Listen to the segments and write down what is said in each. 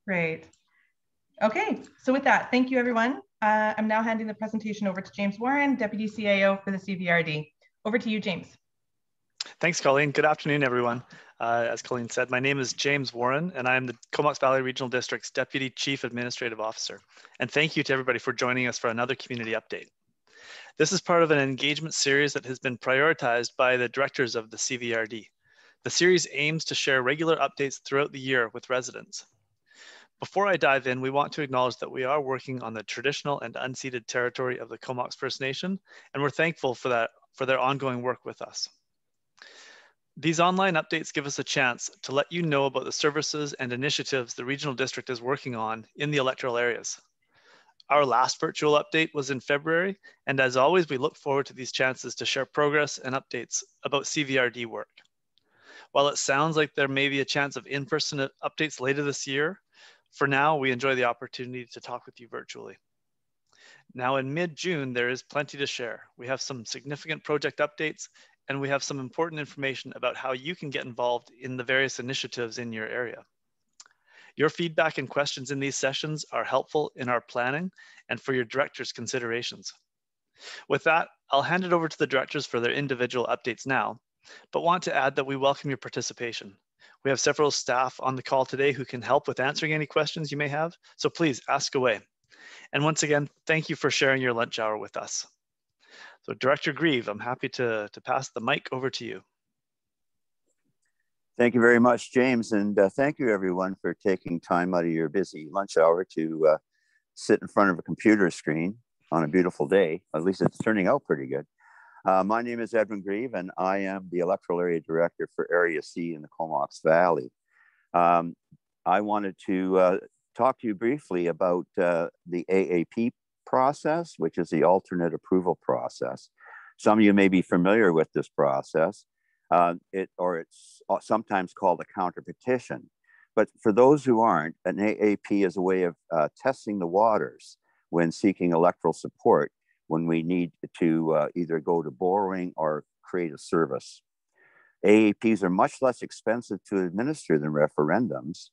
Great. Okay, so with that, thank you everyone. I'm now handing the presentation over to James Warren, Deputy CAO for the CVRD. Over to you, James. Thanks, Colleen. Good afternoon, everyone. As Colleen said, my name is James Warren, and I'm the Comox Valley Regional District's Deputy Chief Administrative Officer. And thank you to everybody for joining us for another community update. This is part of an engagement series that has been prioritized by the directors of the CVRD. The series aims to share regular updates throughout the year with residents. Before I dive in, we want to acknowledge that we are working on the traditional and unceded territory of the Comox First Nation, and we're thankful for their ongoing work with us. These online updates give us a chance to let you know about the services and initiatives the regional district is working on in the electoral areas. Our last virtual update was in February, and as always, we look forward to these chances to share progress and updates about CVRD work. While it sounds like there may be a chance of in-person updates later this year, for now, we enjoy the opportunity to talk with you virtually. Now in mid-June, there is plenty to share. We have some significant project updates, and we have some important information about how you can get involved in the various initiatives in your area. Your feedback and questions in these sessions are helpful in our planning and for your directors' considerations. With that, I'll hand it over to the directors for their individual updates now, but want to add that we welcome your participation. We have several staff on the call today who can help with answering any questions you may have, so please ask away. And once again, thank you for sharing your lunch hour with us. So Director Grieve, I'm happy to pass the mic over to you. Thank you very much, James. And thank you everyone for taking time out of your busy lunch hour to sit in front of a computer screen on a beautiful day. At least it's turning out pretty good. My name is Edwin Grieve, and I am the Electoral Area Director for Area C in the Comox Valley. I wanted to talk to you briefly about the AAP process, which is the alternate approval process. Some of you may be familiar with this process, it's sometimes called a counter petition. But for those who aren't, an AAP is a way of testing the waters when seeking electoral support when we need to either go to borrowing or create a service. AAPs are much less expensive to administer than referendums.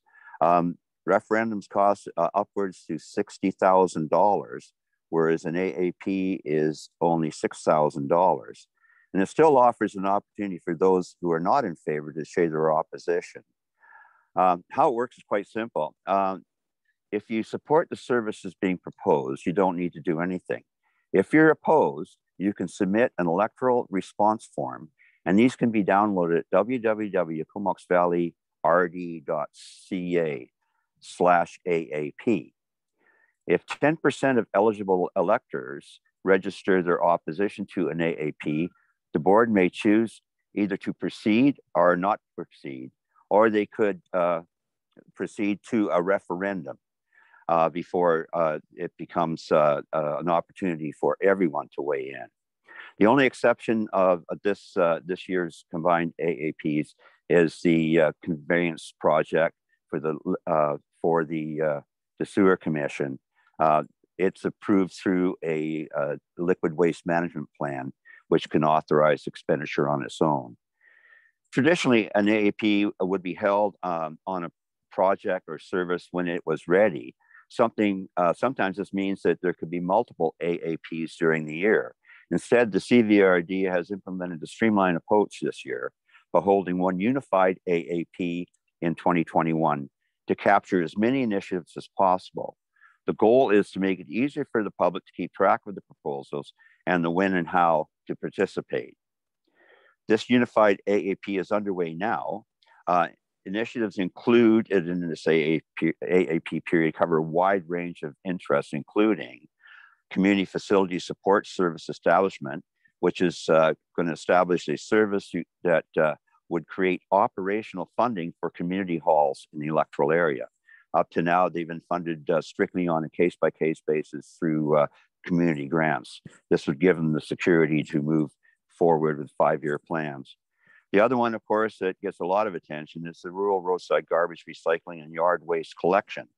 Referendums cost upwards to $60,000, whereas an AAP is only $6,000. And it still offers an opportunity for those who are not in favor to show their opposition. How it works is quite simple. If you support the services being proposed, you don't need to do anything. If you're opposed, you can submit an electoral response form, and these can be downloaded at www.comoxvalley.rd.ca/AAP. If 10% of eligible electors register their opposition to an AAP, the board may choose either to proceed or not proceed, or they could proceed to a referendum before it becomes an opportunity for everyone to weigh in. The only exception of this year's combined AAPs is the conveyance project for the sewer commission. It's approved through a liquid waste management plan, which can authorize expenditure on its own. Traditionally, an AAP would be held on a project or service when it was ready. Sometimes this means that there could be multiple AAPs during the year. Instead, the CVRD has implemented a streamlined approach this year by holding one unified AAP in 2021 to capture as many initiatives as possible. The goal is to make it easier for the public to keep track of the proposals and the when and how to participate. This unified AAP is underway now. Initiatives included in this AAP period cover a wide range of interests, including community facility support service establishment, which is going to establish a service that would create operational funding for community halls in the electoral area. Up to now, they've been funded strictly on a case-by-case basis through community grants. This would give them the security to move forward with 5-year plans. The other one, of course, that gets a lot of attention is the rural roadside garbage recycling and yard waste collection.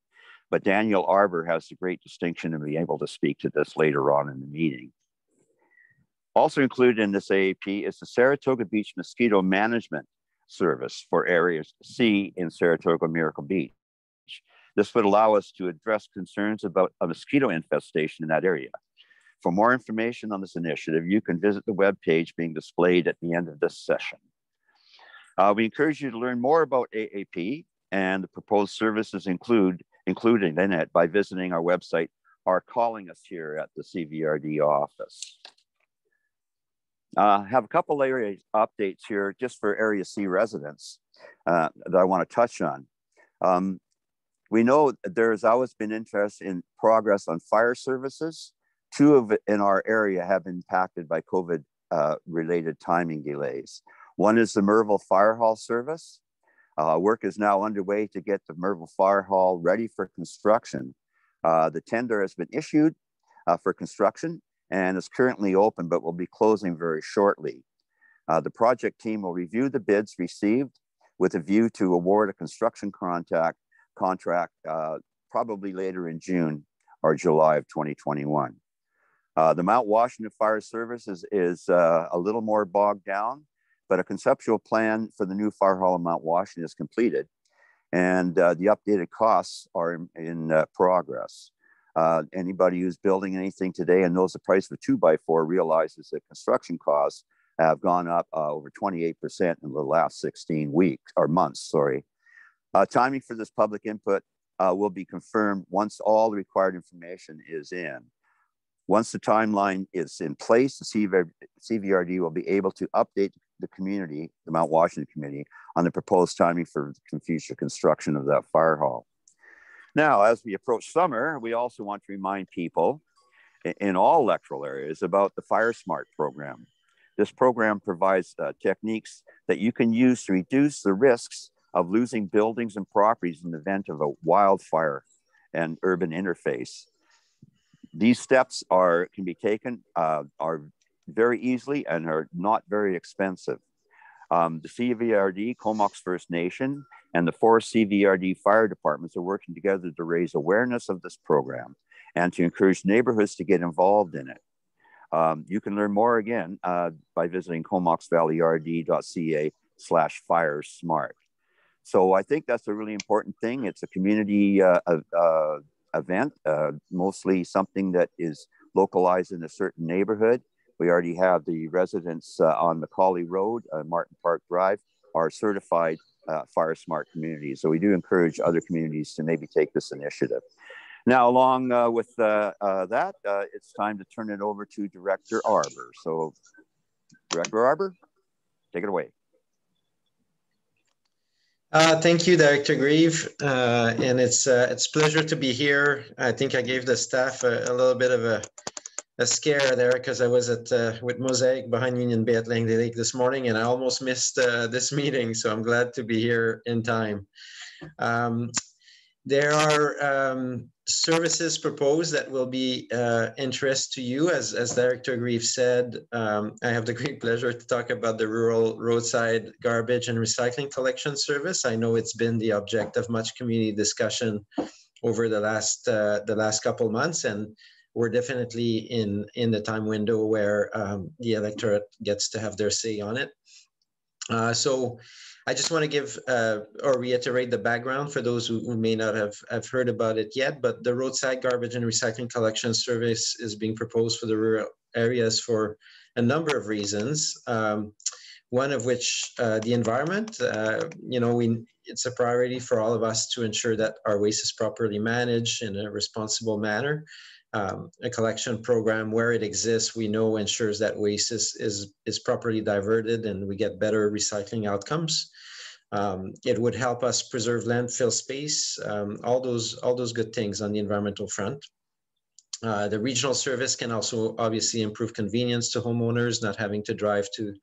But Daniel Arbor has the great distinction of being able to speak to this later on in the meeting. Also included in this AAP is the Saratoga Beach Mosquito Management Service for Area C in Saratoga Miracle Beach. This would allow us to address concerns about a mosquito infestation in that area. For more information on this initiative, you can visit the webpage being displayed at the end of this session. We encourage you to learn more about AAP and the proposed services included in it by visiting our website or calling us here at the CVRD office. Have a couple area updates here just for Area C residents that I want to touch on. We know there has always been interest in progress on fire services. Two of it in our area have been impacted by COVID related timing delays. One is the Merville Fire Hall service. Work is now underway to get the Merville Fire Hall ready for construction. The tender has been issued for construction and is currently open, but will be closing very shortly. The project team will review the bids received with a view to award a construction contract probably later in June or July of 2021. The Mount Washington Fire Service is a little more bogged down, but a conceptual plan for the new fire hall in Mount Washington is completed, and the updated costs are in progress. Anybody who's building anything today and knows the price of a 2x4 realizes that construction costs have gone up over 28% in the last 16 weeks or months, sorry. Timing for this public input will be confirmed once all the required information is in. Once the timeline is in place, the CVRD will be able to update the community, the Mount Washington community, on the proposed timing for the future construction of that fire hall. Now, as we approach summer, we also want to remind people in all electoral areas about the Fire Smart program. This program provides techniques that you can use to reduce the risks of losing buildings and properties in the event of a wildfire and urban interface. These steps can be taken are very easily and are not very expensive. The CVRD, Comox First Nation, and the 4 CVRD fire departments are working together to raise awareness of this program and to encourage neighborhoods to get involved in it. You can learn more again by visiting comoxvalleyrd.ca/firesmart. So I think that's a really important thing. It's a community event, mostly something that is localized in a certain neighborhood. We already have the residents on Macaulay Road, Martin Park Drive, are certified Fire Smart communities. So we do encourage other communities to maybe take this initiative. Now, along with that, it's time to turn it over to Director Arbour. So, Director Arbour, take it away. Thank you, Director Grieve, and it's a pleasure to be here. I think I gave the staff a little bit of a scare there because I was with Mosaic behind Union Bay at Langley Lake this morning, and I almost missed this meeting. So I'm glad to be here in time. There are services proposed that will be interest to you. As Director Grieve said, I have the great pleasure to talk about the rural roadside garbage and recycling collection service. I know it's been the object of much community discussion over the last couple months, and we're definitely in the time window where the electorate gets to have their say on it. So I just want to give or reiterate the background for those who may not have heard about it yet, but the roadside garbage and recycling collection service is being proposed for the rural areas for a number of reasons. One of which, the environment, it's a priority for all of us to ensure that our waste is properly managed in a responsible manner. A collection program where it exists, we know ensures that waste is properly diverted and we get better recycling outcomes. It would help us preserve landfill space, all those good things on the environmental front. The regional service can also obviously improve convenience to homeowners, not having to drive to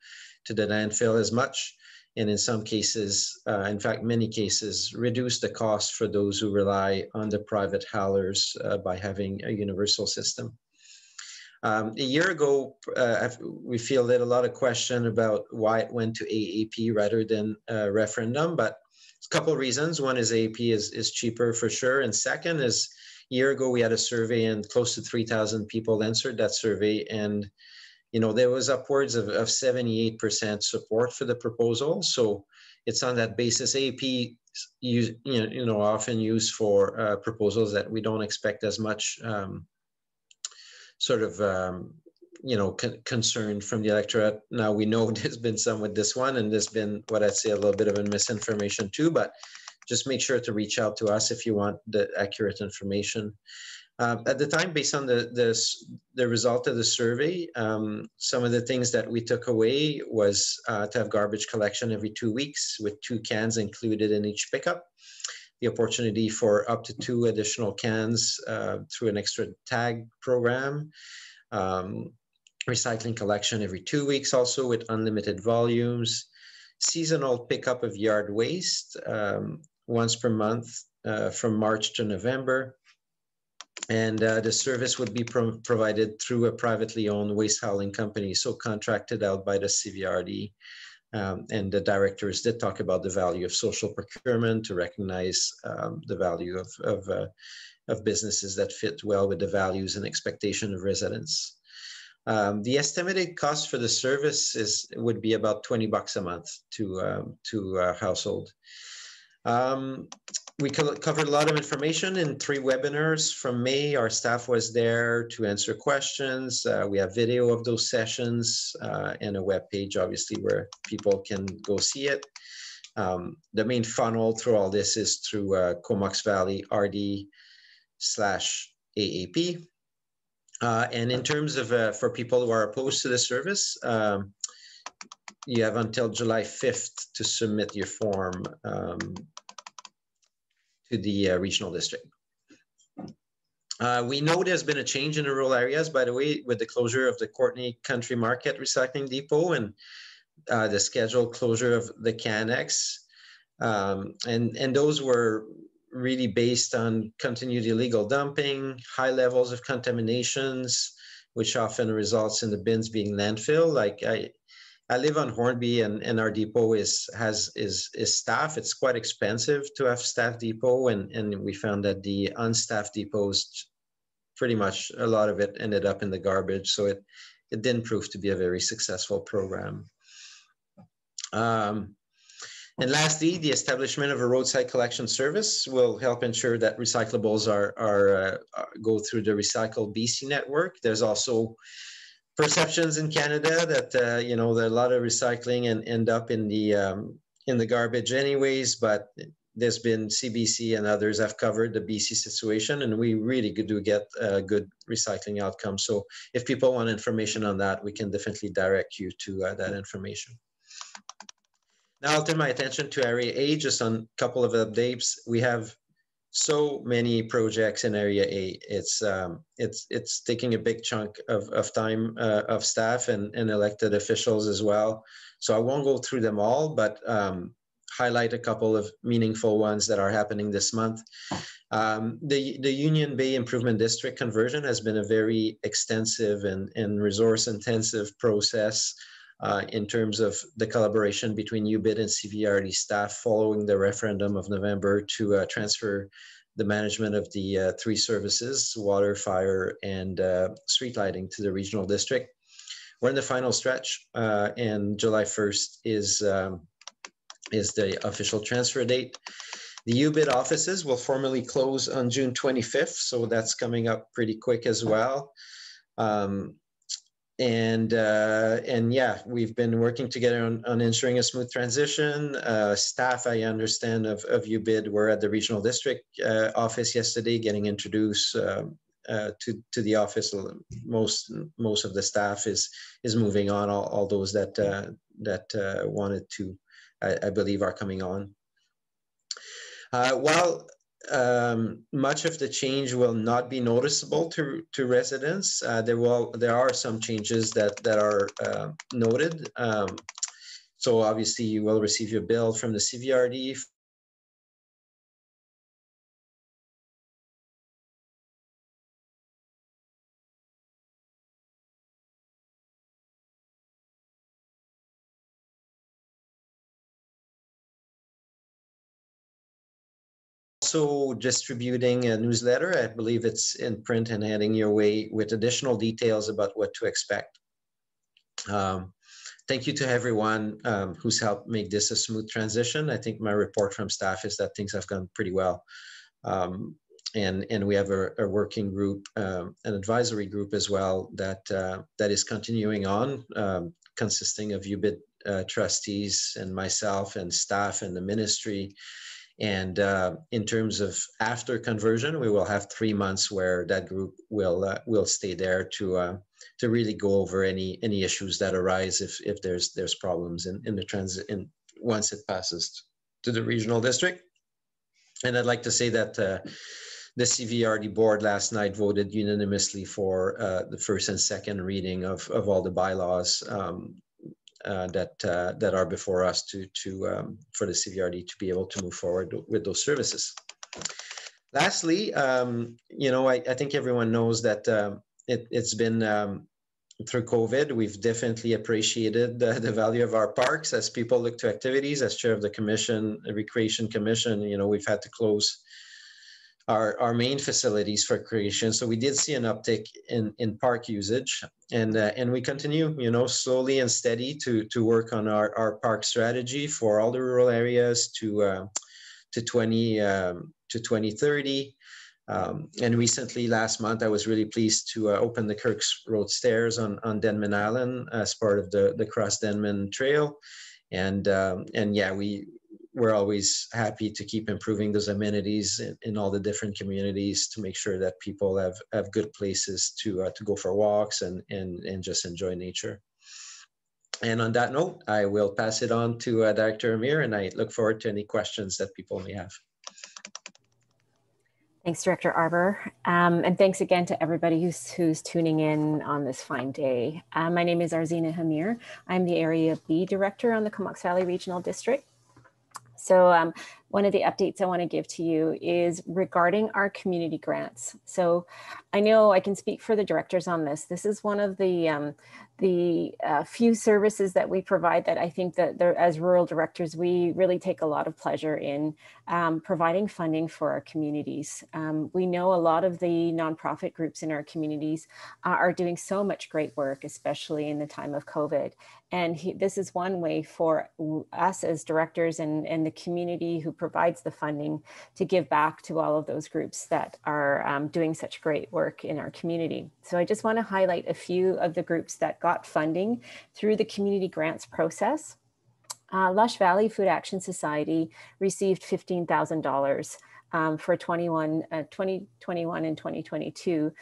the landfill as much. And in some cases, in fact, many cases, reduce the cost for those who rely on the private haulers by having a universal system. A year ago, we fielded a lot of question about why it went to AAP rather than a referendum, but a couple of reasons. One is AAP is cheaper for sure. And second is, a year ago, we had a survey and close to 3,000 people answered that survey. And there was upwards of 78% support for the proposal. So it's on that basis. AAP often used for proposals that we don't expect as much concern from the electorate. Now we know there's been some with this one, and there's been what I'd say a little bit of a misinformation too, but just make sure to reach out to us if you want the accurate information. At the time, based on the result of the survey, some of the things that we took away was to have garbage collection every 2 weeks with 2 cans included in each pickup, the opportunity for up to 2 additional cans through an extra tag program, recycling collection every 2 weeks also with unlimited volumes, seasonal pickup of yard waste once per month from March to November. And the service would be provided through a privately owned waste hauling company, so contracted out by the CVRD. And the directors did talk about the value of social procurement to recognize the value of businesses that fit well with the values and expectation of residents. The estimated cost for the service would be about $20 a month to a household. We covered a lot of information in 3 webinars from May. Our staff was there to answer questions. We have video of those sessions and a web page, obviously, where people can go see it. The main funnel through all this is through Comox Valley RD/AAP. And in terms of for people who are opposed to the service, you have until July 5th to submit your form to the regional district. We know there's been a change in the rural areas, by the way, with the closure of the Courtenay Country Market Recycling Depot and the scheduled closure of the CanX. And those were really based on continued illegal dumping, high levels of contaminations, which often results in the bins being landfill. Like I live on Hornby, and our depot is staff. It's quite expensive to have staff depot, and we found that the unstaffed depots, pretty much a lot of it ended up in the garbage. So it didn't prove to be a very successful program. And lastly, the establishment of a roadside collection service will help ensure that recyclables go through the Recycle BC network. There's also perceptions in Canada that there are a lot of recycling and end up in the garbage anyways, but there's been CBC and others have covered the BC situation, and we really do get good recycling outcomes. So if people want information on that, we can definitely direct you to that information. Now I'll turn my attention to Area A, just on a couple of updates. We have so many projects in Area A. It's taking a big chunk of time of staff and elected officials as well. So I won't go through them all, but highlight a couple of meaningful ones that are happening this month. The Union Bay Improvement District conversion has been a very extensive and resource-intensive process in terms of the collaboration between UBID and CVRD staff following the referendum of November to transfer the management of the 3 services, water, fire, and street lighting, to the regional district. We're in the final stretch, and July 1st is the official transfer date. The UBID offices will formally close on June 25th, so that's coming up pretty quick as well. And yeah, we've been working together on ensuring a smooth transition. Staff, I understand, of UBID were at the regional district office yesterday, getting introduced to the office. Most of the staff is moving on. All those that wanted to, I believe, are coming on. While much of the change will not be noticeable to residents, there are some changes that are noted. So obviously you will receive your bill from the CVRD also distributing a newsletter. I believe it's in print and heading your way with additional details about what to expect. thank you to everyone who's helped make this a smooth transition. I think my report from staff is that things have gone pretty well. And we have a working group, an advisory group as well that is continuing on, consisting of UBIT trustees and myself and staff and the ministry. And in terms of after conversion, we will have 3 months where that group will stay there to really go over any issues that arise if there's problems in the transit once it passes to the regional district. And I'd like to say that the CVRD board last night voted unanimously for the first and second reading of all the bylaws that are before us for the CVRD to be able to move forward with those services. Lastly, I think everyone knows that it's been through COVID, we've definitely appreciated the value of our parks as people look to activities. As chair of the Recreation Commission, we've had to close our main facilities for creation. So we did see an uptick in park usage, and we continue, slowly and steady to work on our park strategy for all the rural areas to 2030. And recently, last month, I was really pleased to open the Kirks Road stairs on Denman Island as part of the Cross Denman Trail. And yeah, we're always happy to keep improving those amenities in all the different communities to make sure that people have good places to go for walks and just enjoy nature. And on that note, I will pass it on to Director Amir, and I look forward to any questions that people may have. Thanks, Director Arbour. And thanks again to everybody who's tuning in on this fine day. My name is Arzina Hamir. I'm the Area B Director on the Comox Valley Regional District. So one of the updates I want to give to you is regarding our community grants. So I know I can speak for the directors on this. This is one of the few services that we provide that I think that as rural directors, we really take a lot of pleasure in providing funding for our communities. We know a lot of the nonprofit groups in our communities are doing so much great work, especially in the time of COVID. And this is one way for us as directors and the community who provides the funding to give back to all of those groups that are doing such great work in our community. So I just want to highlight a few of the groups that got funding through the community grants process. Lush Valley Food Action Society received $15,000 for 2021 and 2022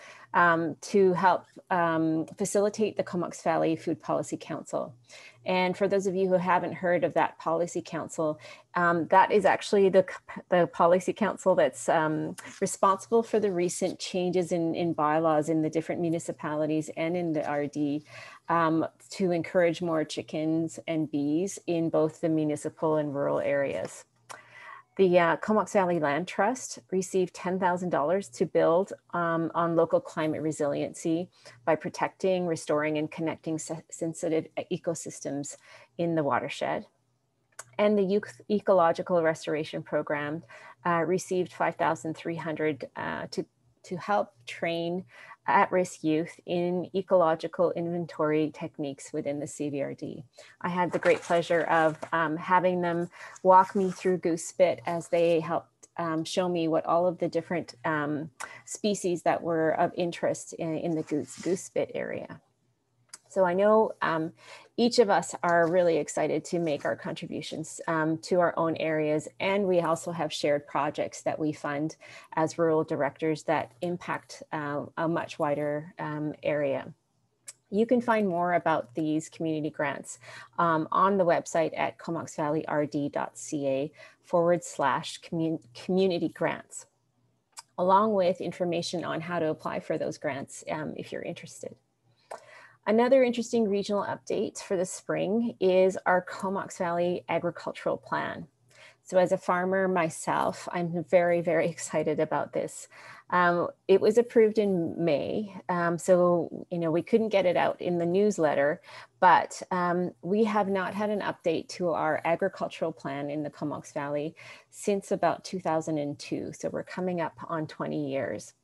to help facilitate the Comox Valley Food Policy Council. And for those of you who haven't heard of that policy council, that is actually the policy council that's responsible for the recent changes in bylaws in the different municipalities and in the RD to encourage more chickens and bees in both the municipal and rural areas. The Comox Valley Land Trust received $10,000 to build on local climate resiliency by protecting, restoring, and connecting sensitive ecosystems in the watershed. And the Youth Ecological Restoration Program received $5,300 to help train at-risk youth in ecological inventory techniques within the CVRD. I had the great pleasure of having them walk me through goose spit as they helped show me what all of the different species that were of interest in the goose spit area. So I know each of us are really excited to make our contributions to our own areas, and we also have shared projects that we fund as rural directors that impact a much wider area. You can find more about these community grants on the website at comoxvalleyrd.ca/community grants, along with information on how to apply for those grants if you're interested. Another interesting regional update for the spring is our Comox Valley Agricultural Plan. So as a farmer myself, I'm very, very excited about this. It was approved in May, so we couldn't get it out in the newsletter, but we have not had an update to our agricultural plan in the Comox Valley since about 2002. So we're coming up on 20 years.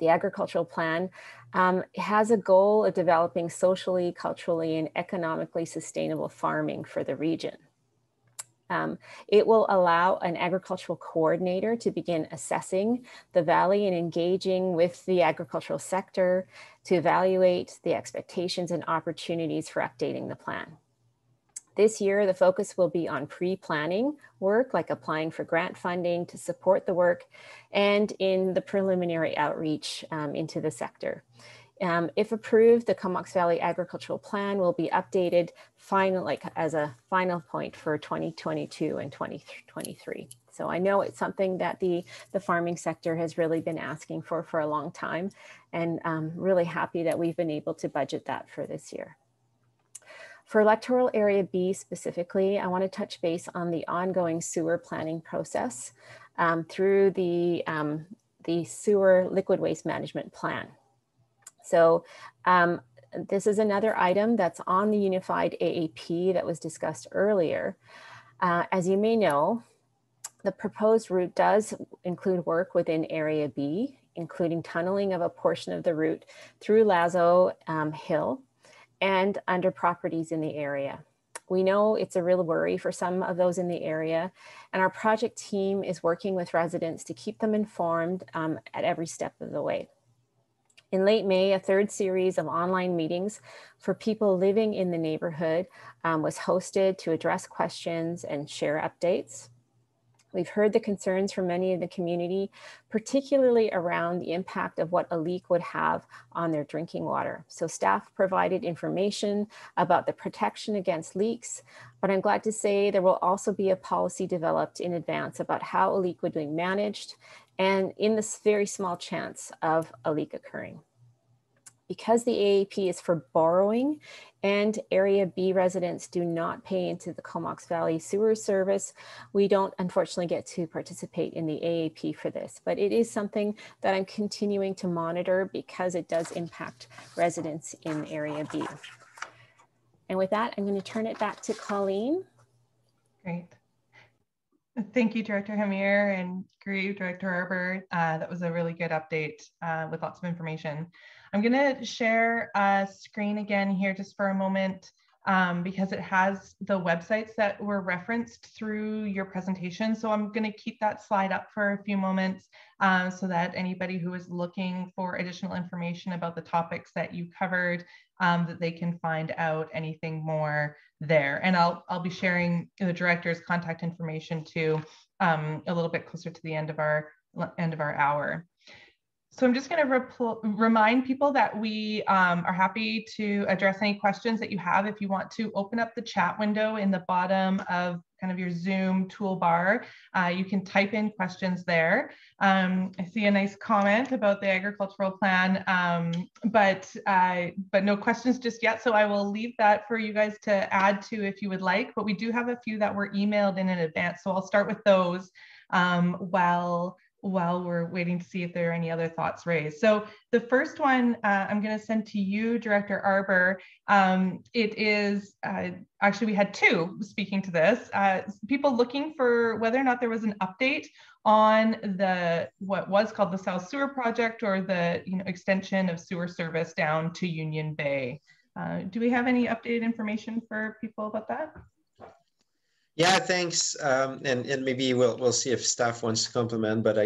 The agricultural plan has a goal of developing socially, culturally, and economically sustainable farming for the region. It will allow an agricultural coordinator to begin assessing the valley and engaging with the agricultural sector to evaluate the expectations and opportunities for updating the plan. This year, the focus will be on pre-planning work, like applying for grant funding to support the work, and in the preliminary outreach into the sector. If approved, the Comox Valley Agricultural Plan will be updated as a final point for 2022 and 2023. So I know it's something that the farming sector has really been asking for a long time, and I'm really happy that we've been able to budget that for this year. For electoral area B specifically, I want to touch base on the ongoing sewer planning process through the sewer liquid waste management plan. So this is another item that's on the unified AAP that was discussed earlier. As you may know, the proposed route does include work within Area B, including tunneling of a portion of the route through Lazo Hill and under properties in the area. We know it's a real worry for some of those in the area, and our project team is working with residents to keep them informed at every step of the way. In late May, a third series of online meetings for people living in the neighborhood was hosted to address questions and share updates. We've heard the concerns from many in the community, particularly around the impact of what a leak would have on their drinking water. So staff provided information about the protection against leaks, but I'm glad to say there will also be a policy developed in advance about how a leak would be managed, and in this very small chance of a leak occurring. Because the AAP is for borrowing and Area B residents do not pay into the Comox Valley Sewer Service, we don't unfortunately get to participate in the AAP for this, but it is something that I'm continuing to monitor because it does impact residents in Area B. And with that, I'm going to turn it back to Colleen. Great. Thank you, Director Hamir, and great, Director Arbour. That was a really good update with lots of information. I'm going to share a screen again here just for a moment because it has the websites that were referenced through your presentation. So I'm going to keep that slide up for a few moments so that anybody who is looking for additional information about the topics that you covered, that they can find out anything more there. And I'll be sharing the director's contact information too a little bit closer to the end of our hour. So I'm just going to remind people that we are happy to address any questions that you have. If you want to open up the chat window in the bottom of kind of your Zoom toolbar, you can type in questions there. I see a nice comment about the agricultural plan, but no questions just yet. So I will leave that for you guys to add to if you would like, but we do have a few that were emailed in advance. So I'll start with those while we're waiting to see if there are any other thoughts raised. So the first one I'm going to send to you, Director Arbour. It is, actually we had two speaking to this, people looking for whether or not there was an update on what was called the South Sewer Project or the extension of sewer service down to Union Bay. Do we have any updated information for people about that? Yeah, thanks. And maybe we'll see if staff wants to complement, but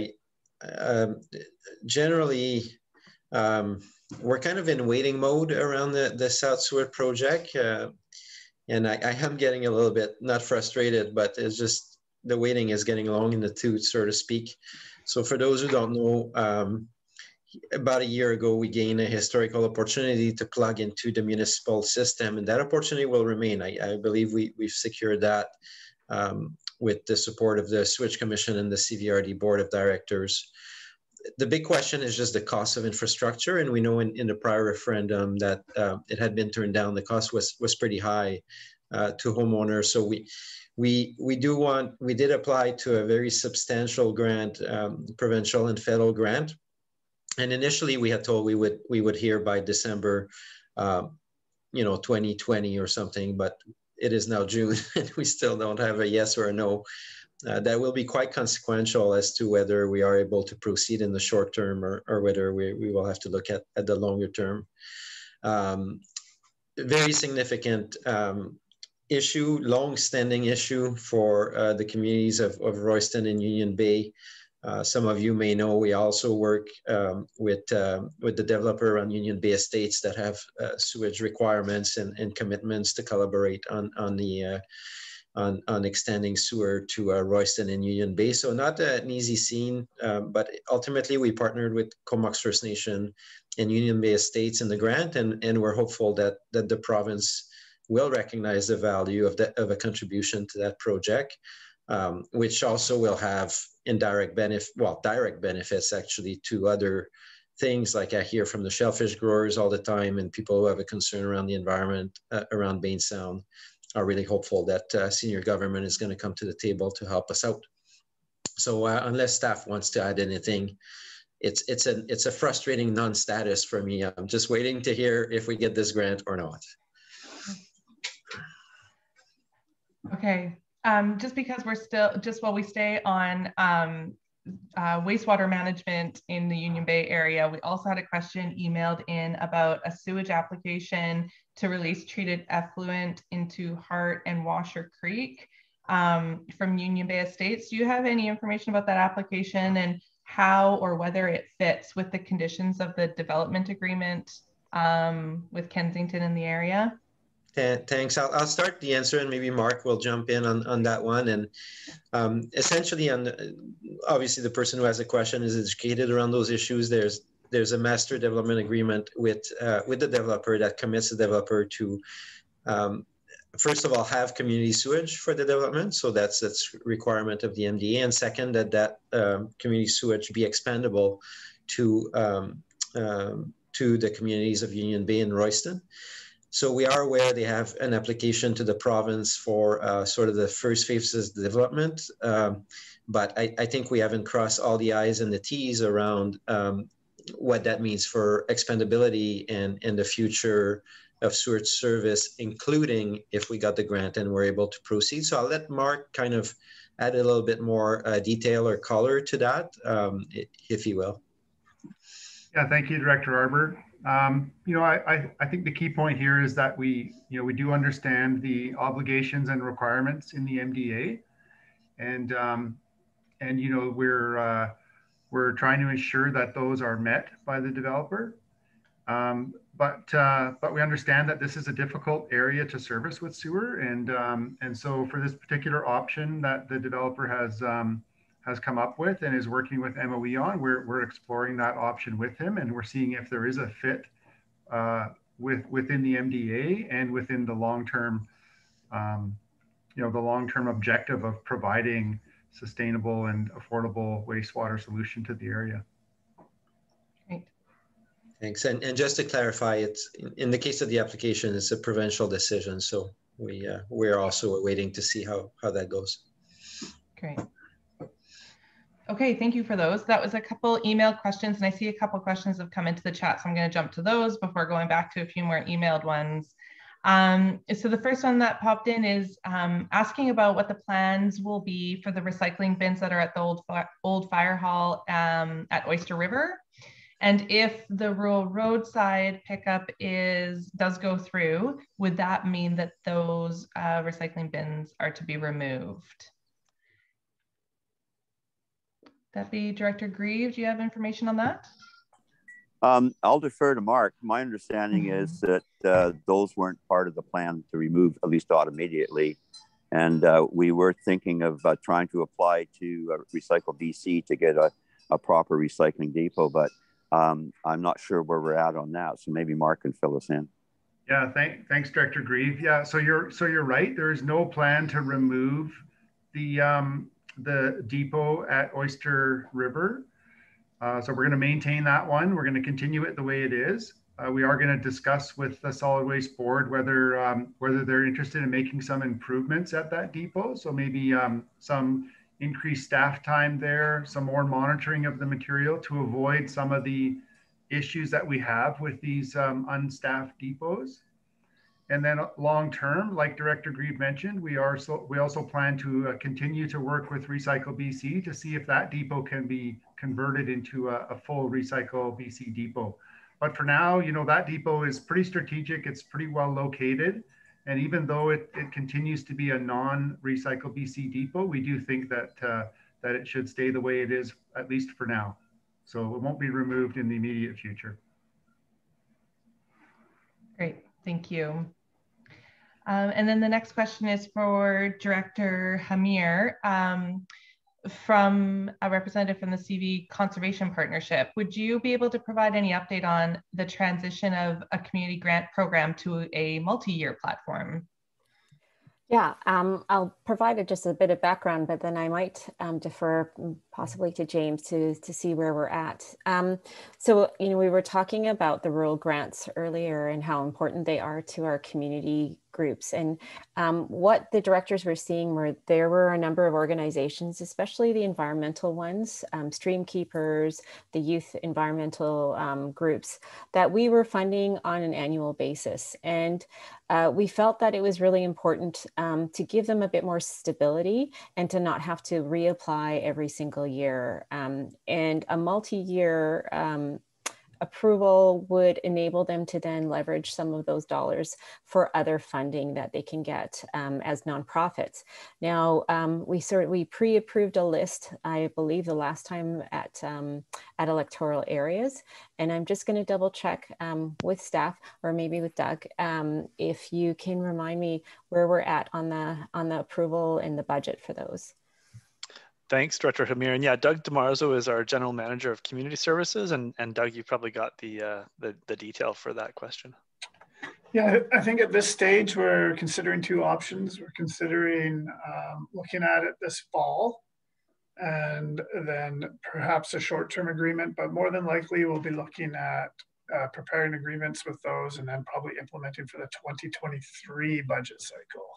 generally we're kind of in waiting mode around the South Sewer Project. And I am getting a little bit, not frustrated, but it's just the waiting is getting long in the tooth, so to speak. So for those who don't know, about a year ago, we gained a historical opportunity to plug into the municipal system, and that opportunity will remain. I believe we've secured that with the support of the Switch Commission and the CVRD Board of Directors. The big question is just the cost of infrastructure, and we know in the prior referendum that it had been turned down. The cost was pretty high to homeowners. So we did apply to a very substantial grant, provincial and federal grant. And initially we had told we would hear by December, 2020 or something, but it is now June and we still don't have a yes or a no. that will be quite consequential as to whether we are able to proceed in the short term or whether we will have to look at the longer term. Very significant issue, long-standing issue for the communities of Royston and Union Bay. Some of you may know we also work with the developer on Union Bay Estates that have sewage requirements and commitments to collaborate on extending sewer to Royston and Union Bay. So not an easy scene, but ultimately we partnered with Comox First Nation and Union Bay Estates in the grant, and we're hopeful that the province will recognize the value of a contribution to that project, which also will have direct benefits actually to other things. Like I hear from the shellfish growers all the time, and people who have a concern around the environment around Bain Sound are really hopeful that senior government is going to come to the table to help us out. So unless staff wants to add anything, it's a frustrating non-status for me. I'm just waiting to hear if we get this grant or not. Okay, just because while we stay on wastewater management in the Union Bay area, we also had a question emailed in about a sewage application to release treated effluent into Hart and Washer Creek from Union Bay Estates. Do you have any information about that application and how or whether it fits with the conditions of the development agreement with Kensington in the area? Thanks. I'll start the answer, and maybe Mark will jump in on that one. And essentially, obviously, the person who has a question is educated around those issues. There's a master development agreement with the developer that commits the developer to, first of all, have community sewage for the development. So that's requirement of the MDA. And second, that community sewage be expandable to the communities of Union Bay and Royston. So we are aware they have an application to the province for sort of the first phases of development. But I think we haven't crossed all the I's and the T's around what that means for expandability and the future of sewage service, including if we got the grant and we're able to proceed. So I'll let Mark kind of add a little bit more detail or color to that, if he will. Yeah, thank you, Director Arbour. I think the key point here is that we do understand the obligations and requirements in the MDA, and we're trying to ensure that those are met by the developer. But we understand that this is a difficult area to service with sewer, and so for this particular option that the developer has come up with and is working with MOE on, we're exploring that option with him, and we're seeing if there is a fit within the MDA and within the long-term, the long-term objective of providing sustainable and affordable wastewater solution to the area. Great. Thanks. And just to clarify, it's in the case of the application, it's a provincial decision. So we're also waiting to see how that goes. Great. Okay, thank you for those. That was a couple email questions, and I see a couple questions have come into the chat, so I'm going to jump to those before going back to a few more emailed ones. So the first one that popped in is asking about what the plans will be for the recycling bins that are at the old fire hall at Oyster River. And if the rural roadside pickup does go through, would that mean that those recycling bins are to be removed? Deputy Director Grieve, do you have information on that? I'll defer to Mark. My understanding is that those weren't part of the plan to remove, at least not immediately. And we were thinking of trying to apply to Recycle BC to get a proper recycling depot, but I'm not sure where we're at on that. So maybe Mark can fill us in. Yeah, thanks, Director Grieve. Yeah, so you're right. There is no plan to remove the depot at Oyster River. So we're going to maintain that one. We're going to continue it the way it is. We are going to discuss with the Solid Waste Board whether they're interested in making some improvements at that depot. So maybe some increased staff time there, some more monitoring of the material to avoid some of the issues that we have with these unstaffed depots. And then long term, like Director Grieve mentioned, we also plan to continue to work with Recycle BC to see if that depot can be converted into a full Recycle BC depot. But for now, you know, that depot is pretty strategic. It's pretty well located. And even though it continues to be a non-Recycle BC depot, we do think that, that it should stay the way it is, at least for now. So it won't be removed in the immediate future. Great, thank you. And then the next question is for Director Hamir from a representative from the CV Conservation Partnership. Would you be able to provide any update on the transition of a community grant program to a multi-year platform? Yeah, I'll provide just a bit of background, but then I might defer possibly to James to see where we're at. So, you know, we were talking about the rural grants earlier and how important they are to our community groups. And what the directors were seeing were there were a number of organizations, especially the environmental ones, Stream Keepers, the youth environmental groups, that we were funding on an annual basis. And we felt that it was really important to give them a bit more stability and to not have to reapply every single year. And a multi-year approval would enable them to then leverage some of those dollars for other funding that they can get as nonprofits. Now, we pre-approved a list, I believe the last time at electoral areas, and I'm just going to double check with staff or maybe with Doug if you can remind me where we're at on the approval and the budget for those. Thanks, Director Hamir. And yeah, Doug DeMarzo is our General Manager of Community Services. And Doug, you probably got the detail for that question. Yeah, I think at this stage, we're considering two options. We're considering looking at it this fall and then perhaps a short-term agreement, but more than likely we'll be looking at preparing agreements with those and then probably implementing for the 2023 budget cycle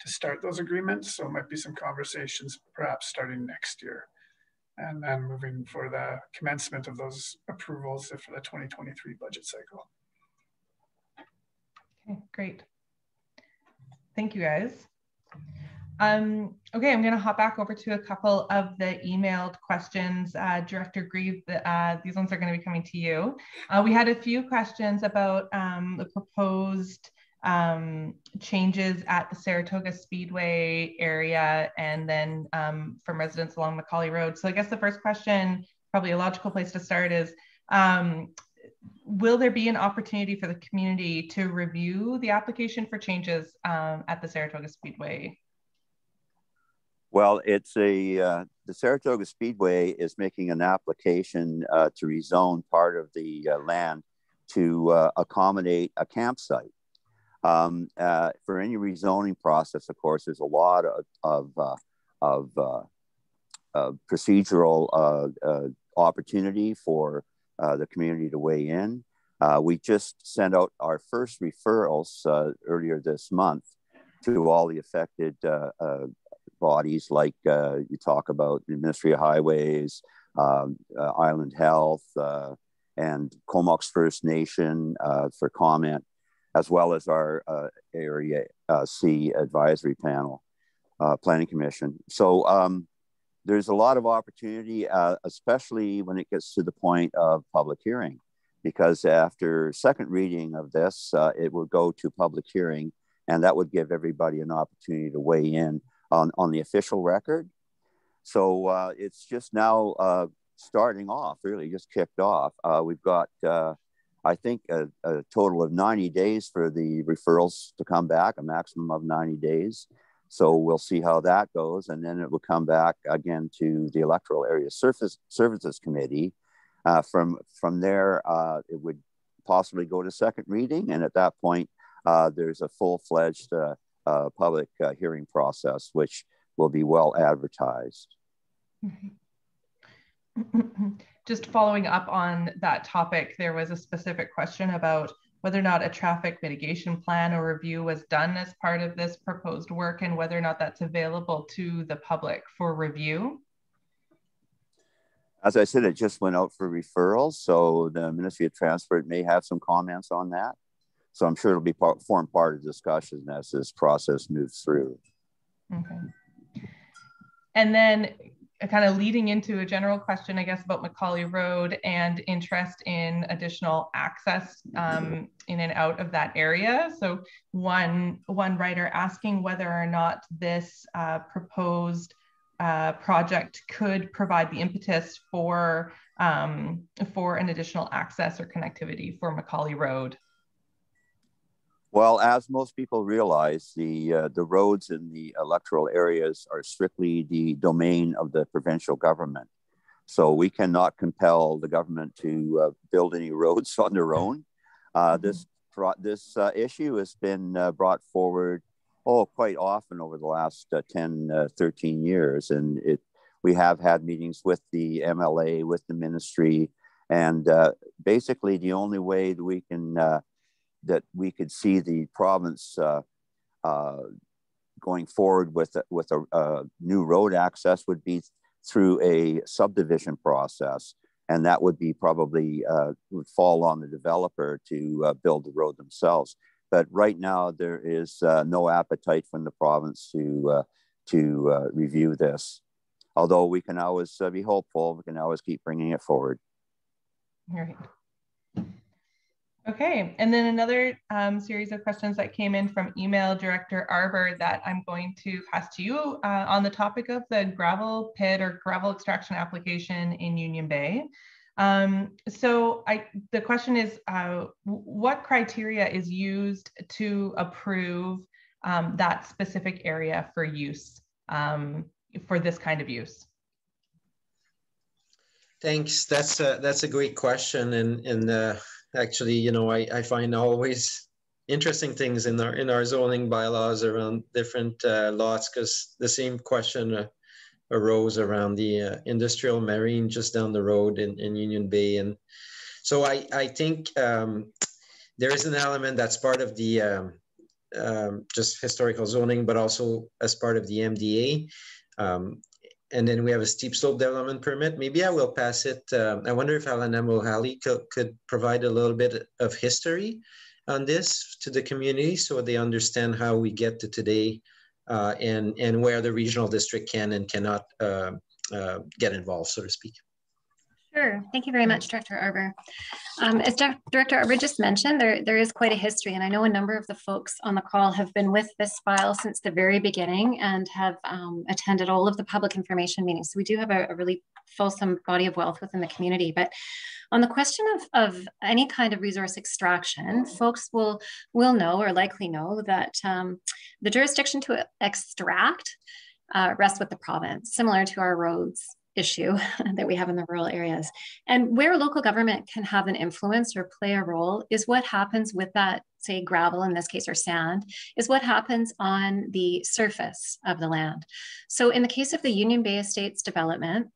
to start those agreements. So it might be some conversations perhaps starting next year and then moving for the commencement of those approvals for the 2023 budget cycle. Okay, great. Thank you guys. Okay, I'm going to hop back over to a couple of the emailed questions. Director Grieve, these ones are going to be coming to you. We had a few questions about the proposed changes at the Saratoga Speedway area and then from residents along Macaulay Road. So I guess the first question, probably a logical place to start is, will there be an opportunity for the community to review the application for changes at the Saratoga Speedway? Well, it's the Saratoga Speedway is making an application to rezone part of the land to accommodate a campsite. For any rezoning process, of course, there's a lot of procedural opportunity for the community to weigh in. We just sent out our first referrals earlier this month to all the affected bodies, like you talk about the Ministry of Highways, Island Health, and Comox First Nation for comment, as well as our Area C Advisory Panel, Planning Commission. So there's a lot of opportunity, especially when it gets to the point of public hearing, because after second reading of this, it will go to public hearing, and that would give everybody an opportunity to weigh in on the official record. So it's just now starting off, really just kicked off. We've got, I think, a total of 90 days for the referrals to come back, a maximum of 90 days. So we'll see how that goes. And then it will come back again to the Electoral Area Services Committee. From there, it would possibly go to second reading. And at that point, there's a full-fledged public hearing process, which will be well advertised. Just following up on that topic, there was a specific question about whether or not a traffic mitigation plan or review was done as part of this proposed work and whether or not that's available to the public for review. As I said, it just went out for referrals. So the Ministry of Transport may have some comments on that. So I'm sure it'll be form part of discussion as this process moves through. Okay. And then kind of leading into a general question, I guess, about Macaulay Road and interest in additional access in and out of that area. So one writer asking whether or not this proposed project could provide the impetus for an additional access or connectivity for Macaulay Road. Well, as most people realize, the roads in the electoral areas are strictly the domain of the provincial government. So we cannot compel the government to build any roads on their own. This issue has been brought forward quite often over the last 10, 13 years. And we have had meetings with the MLA, with the ministry, and basically the only way that we could see the province going forward with a new road access would be through a subdivision process. And that would be probably would fall on the developer to build the road themselves. But right now there is no appetite from the province to review this. Although we can always be hopeful, we can always keep bringing it forward. Right. Okay, and then another series of questions that came in from email, Director Arbour, that I'm going to pass to you on the topic of the gravel pit or gravel extraction application in Union Bay. So the question is, what criteria is used to approve that specific area for use, for this kind of use? Thanks. That's a great question, and actually, you know, I find always interesting things in our zoning bylaws around different lots, because the same question arose around the industrial marine just down the road in Union Bay. And so I think there is an element that's part of the just historical zoning, but also as part of the MDA. And then we have a steep slope development permit. Maybe I will pass it. I wonder if Alan O'Halley could provide a little bit of history on this to the community so they understand how we get to today and where the regional district can and cannot get involved, so to speak. Sure. Thank you very much, Director Arbour. As Director Arbour just mentioned, there is quite a history, and I know a number of the folks on the call have been with this file since the very beginning and have attended all of the public information meetings. So we do have a really fulsome body of wealth within the community. But on the question of any kind of resource extraction, folks will know or likely know that the jurisdiction to extract rests with the province, similar to our roads issue that we have in the rural areas. And where local government can have an influence or play a role is what happens with that, say, gravel in this case, or sand, is what happens on the surface of the land. So in the case of the Union Bay Estates development,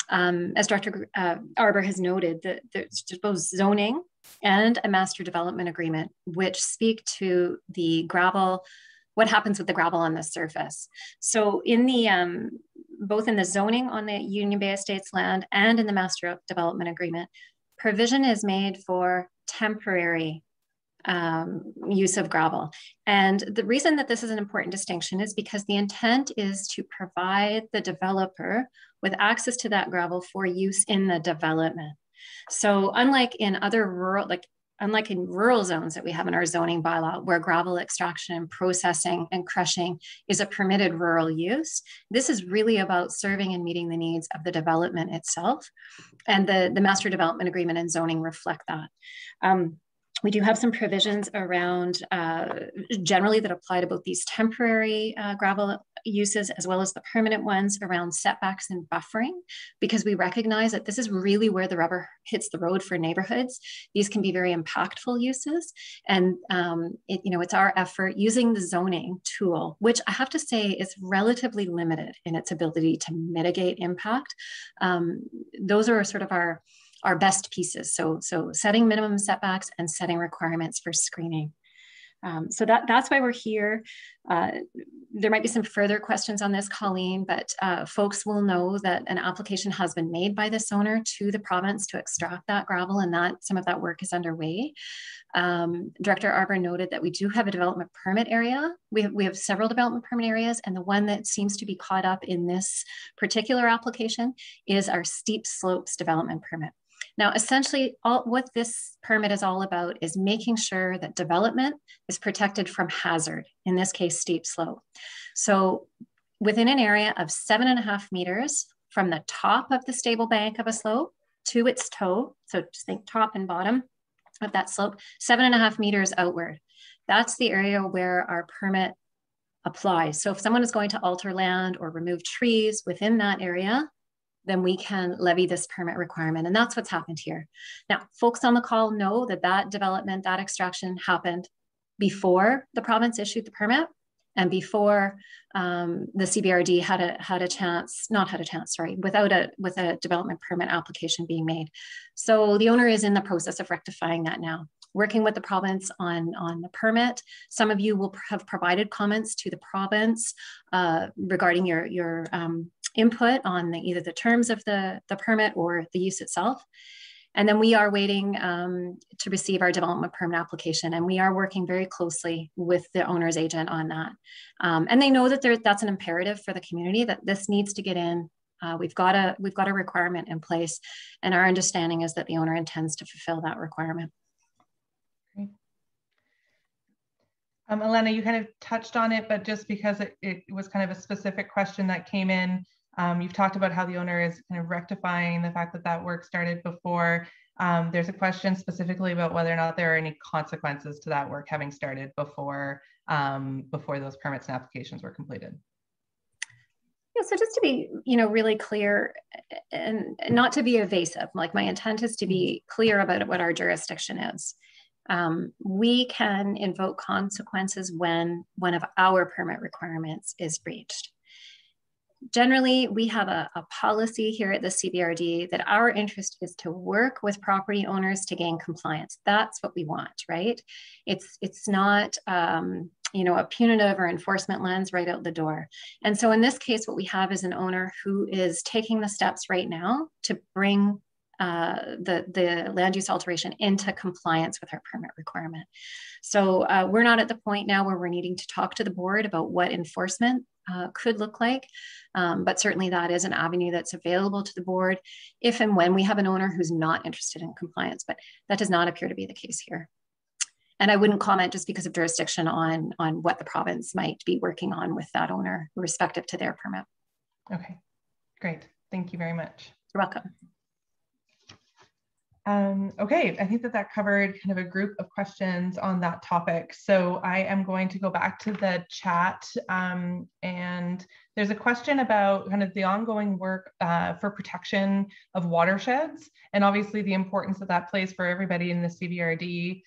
as Director Arbour has noted, there's both zoning and a master development agreement, which speak to the gravel, what happens with the gravel on the surface. So in the both in the zoning on the Union Bay Estates land and in the master development agreement, provision is made for temporary use of gravel. And the reason that this is an important distinction is because the intent is to provide the developer with access to that gravel for use in the development. So unlike in other rural, unlike in rural zones that we have in our zoning bylaw, where gravel extraction, processing, and crushing is a permitted rural use, this is really about serving and meeting the needs of the development itself. And the master development agreement and zoning reflect that. We do have some provisions around generally that apply to both these temporary gravel uses as well as the permanent ones around setbacks and buffering, because we recognize that this is really where the rubber hits the road for neighborhoods. These can be very impactful uses. And it's our effort using the zoning tool, which I have to say is relatively limited in its ability to mitigate impact. Those are sort of our best pieces. So setting minimum setbacks and setting requirements for screening. So that's why we're here. There might be some further questions on this, Colleen, but folks will know that an application has been made by this owner to the province to extract that gravel, and that some of that work is underway. Director Arbour noted that we do have a development permit area. We have several development permit areas, and the one that seems to be caught up in this particular application is our steep slopes development permit. Now, essentially, what this permit is all about is making sure that development is protected from hazard, in this case, steep slope. So within an area of 7.5 meters from the top of the stable bank of a slope to its toe, so just think top and bottom of that slope, 7.5 meters outward. That's the area where our permit applies. So if someone is going to alter land or remove trees within that area, then we can levy this permit requirement. And that's what's happened here. Now, folks on the call know that that development, that extraction happened before the province issued the permit and before the CBRD had a chance, with a development permit application being made. So the owner is in the process of rectifying that now, working with the province on the permit. Some of you will have provided comments to the province regarding your input on either the terms of the permit or the use itself. And then we are waiting to receive our development permit application, and we are working very closely with the owner's agent on that. And they know that that's an imperative for the community, that this needs to get in. We've got a requirement in place, and our understanding is that the owner intends to fulfill that requirement. Great. Elena, you kind of touched on it, but just because it was kind of a specific question that came in, you've talked about how the owner is kind of rectifying the fact that that work started before. There's a question specifically about whether or not there are any consequences to that work having started before those permits and applications were completed. Yeah, so just to be, really clear and not to be evasive, like my intent is to be clear about what our jurisdiction is. We can invoke consequences when one of our permit requirements is breached. Generally, we have a policy here at the CBRD that our interest is to work with property owners to gain compliance. That's what we want, right? It's not, a punitive or enforcement lens right out the door. And so in this case, what we have is an owner who is taking the steps right now to bring the land use alteration into compliance with our permit requirement. So we're not at the point now where we're needing to talk to the board about what enforcement could look like, but certainly that is an avenue that's available to the board if and when we have an owner who's not interested in compliance, but that does not appear to be the case here. And I wouldn't comment just because of jurisdiction on what the province might be working on with that owner respective to their permit. Okay, great. Thank you very much. You're welcome. Okay, I think that covered kind of a group of questions on that topic. So I am going to go back to the chat, and there's a question about kind of the ongoing work for protection of watersheds, and obviously the importance that plays for everybody in the CBRD.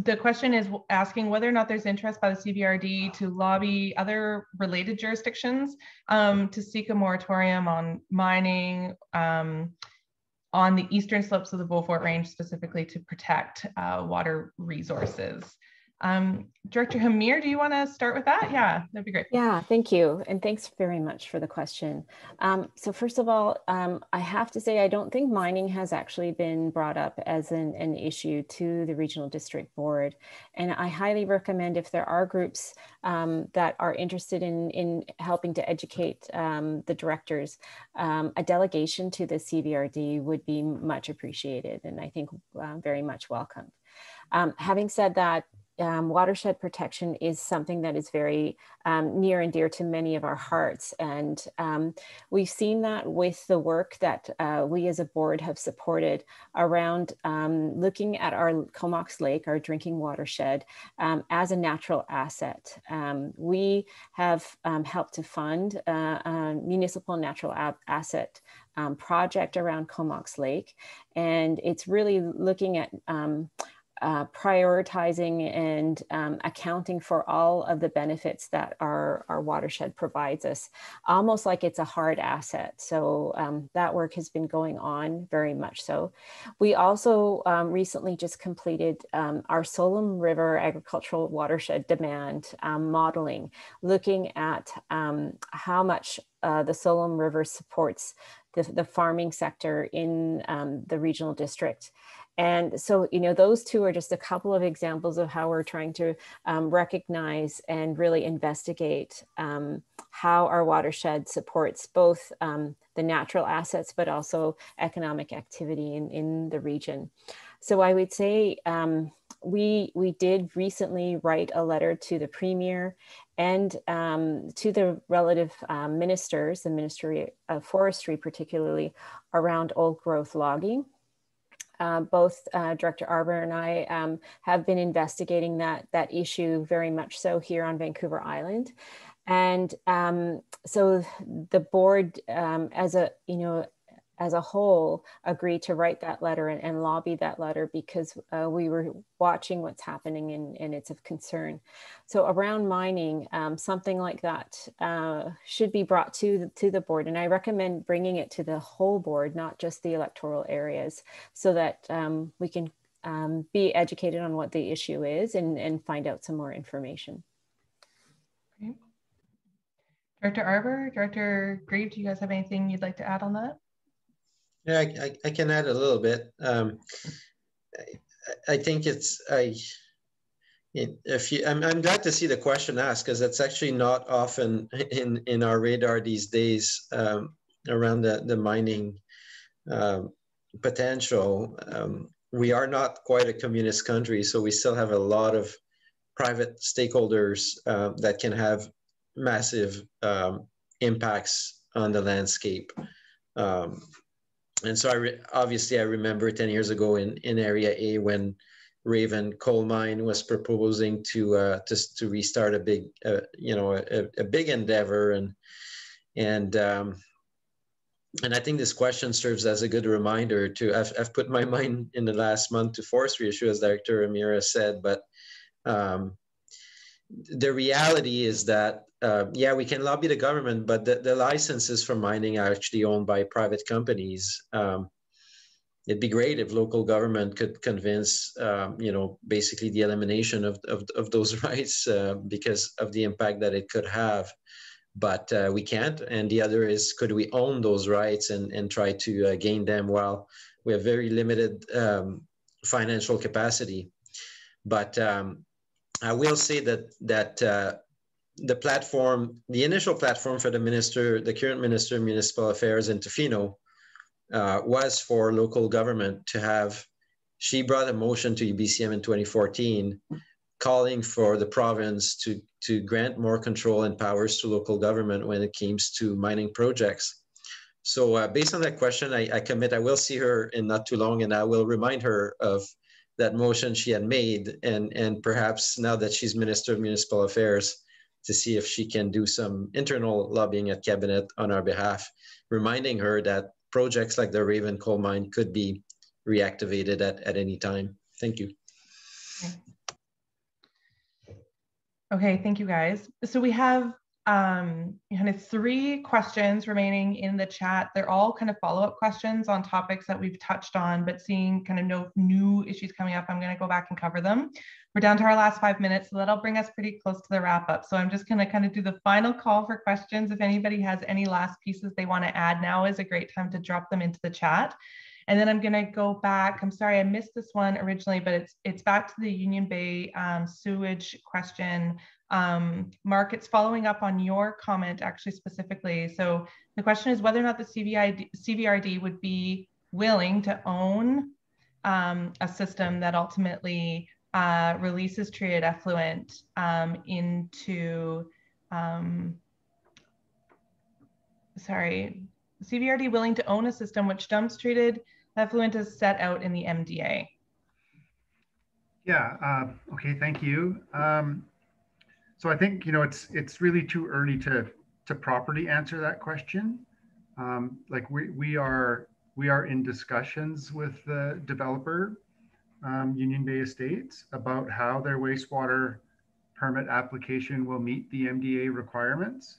The question is asking whether or not there's interest by the CBRD to lobby other related jurisdictions to seek a moratorium on mining on the eastern slopes of the Beaufort Range, specifically to protect water resources. Director Hamir, do you want to start with that? Yeah, that'd be great. Yeah, thank you. And thanks very much for the question. So first of all, I have to say, I don't think mining has actually been brought up as an issue to the Regional District Board. And I highly recommend, if there are groups that are interested in helping to educate the directors, a delegation to the CBRD would be much appreciated, and I think very much welcomed. Having said that, watershed protection is something that is very near and dear to many of our hearts. And we've seen that with the work that we as a board have supported around looking at our Comox Lake, our drinking watershed, as a natural asset. We have helped to fund a municipal natural asset project around Comox Lake. And it's really looking at prioritizing and accounting for all of the benefits that our watershed provides us, almost like it's a hard asset. So that work has been going on very much so. We also recently just completed our Solom River agricultural watershed demand modeling, looking at how much the Solom River supports the farming sector in the regional district. And so, you know, those two are just a couple of examples of how we're trying to recognize and really investigate how our watershed supports both the natural assets, but also economic activity in the region. So I would say we did recently write a letter to the Premier and to the relative ministers, the Ministry of Forestry particularly, around old growth logging. Both Director Arbour and I have been investigating that issue very much so here on Vancouver Island. And so the board as a whole agreed to write that letter and lobby that letter because we were watching what's happening and it's of concern. So around mining, something like that should be brought to the board. And I recommend bringing it to the whole board, not just the electoral areas, so that we can be educated on what the issue is and find out some more information. Okay. Director Arbour, Director Grieve, do you guys have anything you'd like to add on that? Yeah, I can add a little bit. I think I'm glad to see the question asked, because it's actually not often in our radar these days around the mining potential. We are not quite a communist country, so we still have a lot of private stakeholders that can have massive impacts on the landscape. And so obviously I remember 10 years ago in Area A when Raven Coal Mine was proposing to restart a big, a big endeavor, and I think this question serves as a good reminder to. I've put my mind in the last month to forestry issue, as Director Amira said, but the reality is that yeah, we can lobby the government, but the licenses for mining are actually owned by private companies. It'd be great if local government could convince, basically the elimination of those rights because of the impact that it could have. But we can't. And the other is, could we own those rights and try to gain them while we have very limited financial capacity? But I will say that the initial platform for the current Minister of Municipal Affairs in Tofino was for local government to have. She brought a motion to UBCM in 2014 calling for the province to grant more control and powers to local government when it comes to mining projects. So based on that question, I commit I will see her in not too long, and I will remind her of that motion she had made, and perhaps now that she's Minister of Municipal Affairs, to see if she can do some internal lobbying at Cabinet on our behalf, reminding her that projects like the Raven Coal Mine could be reactivated at any time. Thank you. Okay, thank you guys. So we have kind of 3 questions remaining in the chat. They're all kind of follow-up questions on topics that we've touched on, but seeing kind of no new issues coming up, I'm going to go back and cover them. We're down to our last 5 minutes, so that'll bring us pretty close to the wrap up. So I'm just going to kind of do the final call for questions. If anybody has any last pieces they want to add, now is a great time to drop them into the chat. And then I'm going to go back. I'm sorry, I missed this one originally, but it's back to the Union Bay sewage question. Mark, it's following up on your comment actually specifically. So the question is whether or not the CVRD would be willing to own a system that ultimately releases treated effluent into, CVRD willing to own a system which dumps treated effluent as set out in the MDA. Yeah, okay, thank you. So I think, it's really too early to properly answer that question. Like we are in discussions with the developer Union Bay Estates about how their wastewater permit application will meet the MDA requirements.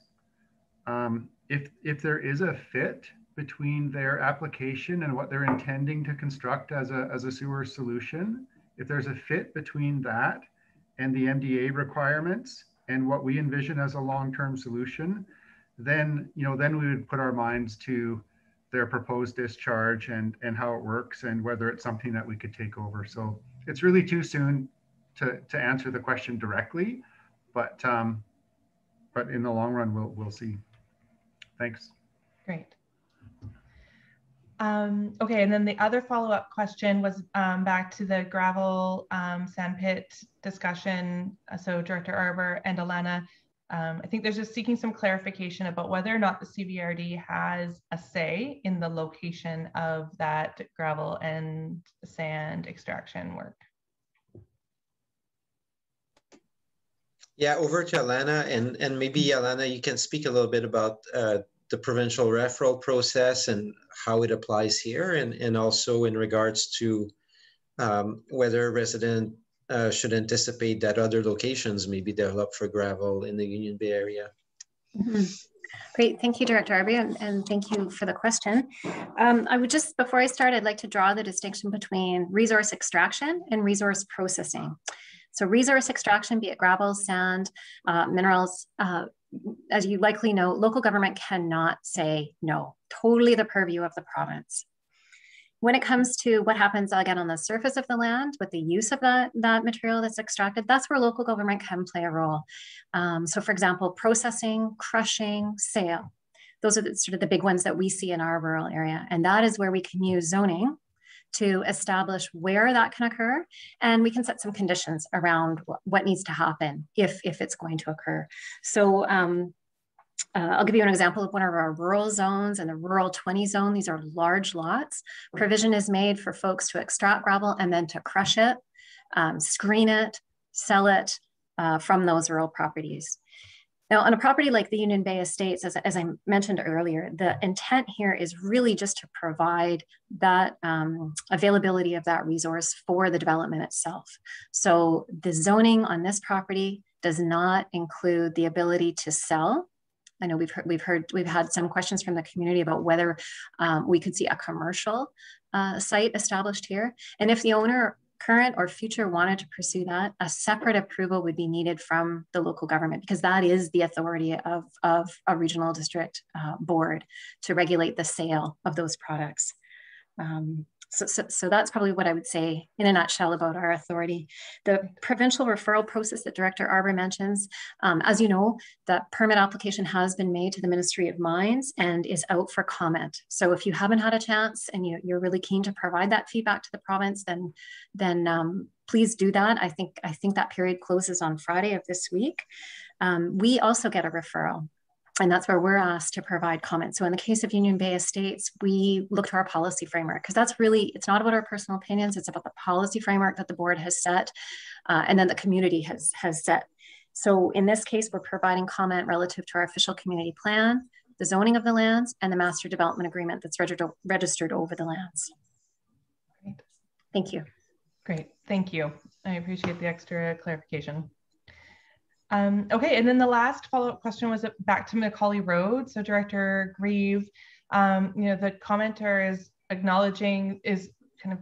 If there is a fit between their application and what they're intending to construct as a sewer solution, if there's a fit between that and the MDA requirements and what we envision as a long-term solution, then we would put our minds to their proposed discharge and how it works and whether it's something that we could take over. So it's really too soon to answer the question directly, but in the long run, we'll see. Thanks. Great. Okay, and then the other follow-up question was back to the gravel sand pit discussion. So Director Arbour and Alana, I think there's just seeking some clarification about whether or not the CVRD has a say in the location of that gravel and sand extraction work. Yeah, over to Alana, and maybe Alana, you can speak a little bit about the provincial referral process and how it applies here, and also in regards to whether a resident should anticipate that other locations may be developed for gravel in the Union Bay area. Mm-hmm. Great, thank you, Director Arbour, and thank you for the question. I would just, before I start, I'd like to draw the distinction between resource extraction and resource processing. So resource extraction, be it gravel, sand, minerals, as you likely know, local government cannot say no, totally the purview of the province. When it comes to what happens again on the surface of the land with the use of that material that's extracted, that's where local government can play a role. So for example, processing, crushing, sale, those are sort of the big ones that we see in our rural area. And that is where we can use zoning to establish where that can occur. And we can set some conditions around what needs to happen if it's going to occur. So I'll give you an example of one of our rural zones and the rural 20 zone. These are large lots. Provision is made for folks to extract gravel and then to crush it, screen it, sell it from those rural properties. Now, on a property like the Union Bay Estates, as I mentioned earlier, the intent here is really just to provide that availability of that resource for the development itself. So the zoning on this property does not include the ability to sell. I know we've had some questions from the community about whether we could see a commercial site established here. And if the owner, current or future, wanted to pursue that, a separate approval would be needed from the local government, because that is the authority of a regional district board to regulate the sale of those products. So that's probably what I would say in a nutshell about our authority. The provincial referral process that Director Arbour mentions, as you know, the permit application has been made to the Ministry of Mines and is out for comment. So if you haven't had a chance and you're really keen to provide that feedback to the province, then please do that. I think that period closes on Friday of this week. We also get a referral, and that's where we're asked to provide comments. So in the case of Union Bay Estates, we look to our policy framework, because that's really, it's not about our personal opinions, it's about the policy framework that the board has set and then the community has set. So in this case, we're providing comment relative to our official community plan, the zoning of the lands, and the master development agreement that's registered over the lands. Great. Thank you. Great, thank you. I appreciate the extra clarification. Okay, and then the last follow-up question was back to Macaulay Road. So Director Grieve, the commenter is kind of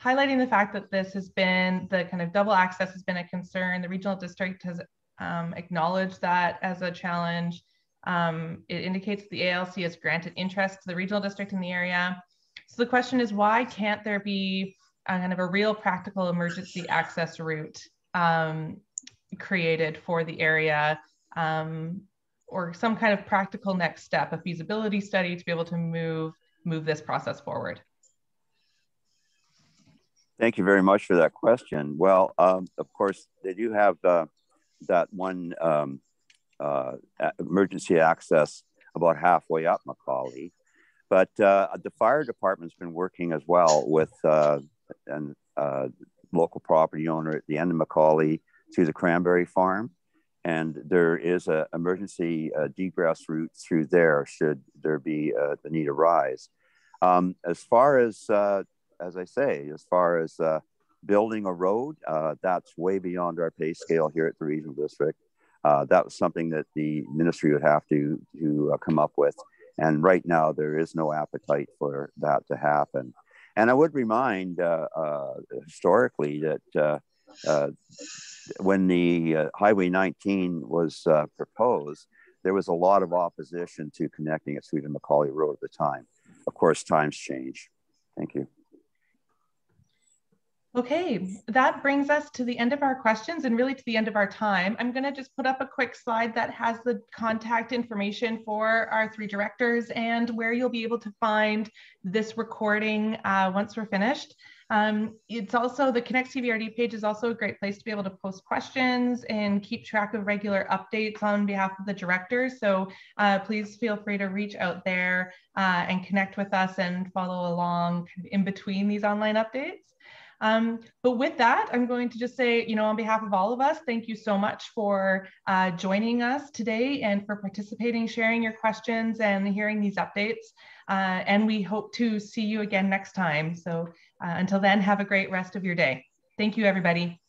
highlighting the fact that this has been, the kind of double access has been a concern. The regional district has acknowledged that as a challenge. It indicates the ALC has granted interest to the regional district in the area. So the question is, why can't there be kind of a real practical emergency access route created for the area, or some kind of practical next step, a feasibility study to be able to move this process forward? Thank you very much for that question. Well, of course, they do have that one emergency access about halfway up Macaulay, but the fire department's been working as well with a local property owner at the end of Macaulay to the Cranberry Farm, and there is an emergency degress route through there should there be the need arise. As far as I say, as far as building a road, that's way beyond our pay scale here at the regional district. That was something that the ministry would have to come up with. And right now, there is no appetite for that to happen. And I would remind historically that when the Highway 19 was proposed, there was a lot of opposition to connecting it through to Macaulay Road at the time. Of course, times change. Thank you. Okay, that brings us to the end of our questions and really to the end of our time. I'm going to just put up a quick slide that has the contact information for our 3 directors and where you'll be able to find this recording once we're finished. It's also, the Connect CVRD page is also a great place to be able to post questions and keep track of regular updates on behalf of the directors. So please feel free to reach out there and connect with us and follow along in between these online updates. But with that, I'm going to just say, on behalf of all of us, thank you so much for joining us today and for participating, sharing your questions and hearing these updates. And we hope to see you again next time. So until then, have a great rest of your day. Thank you, everybody.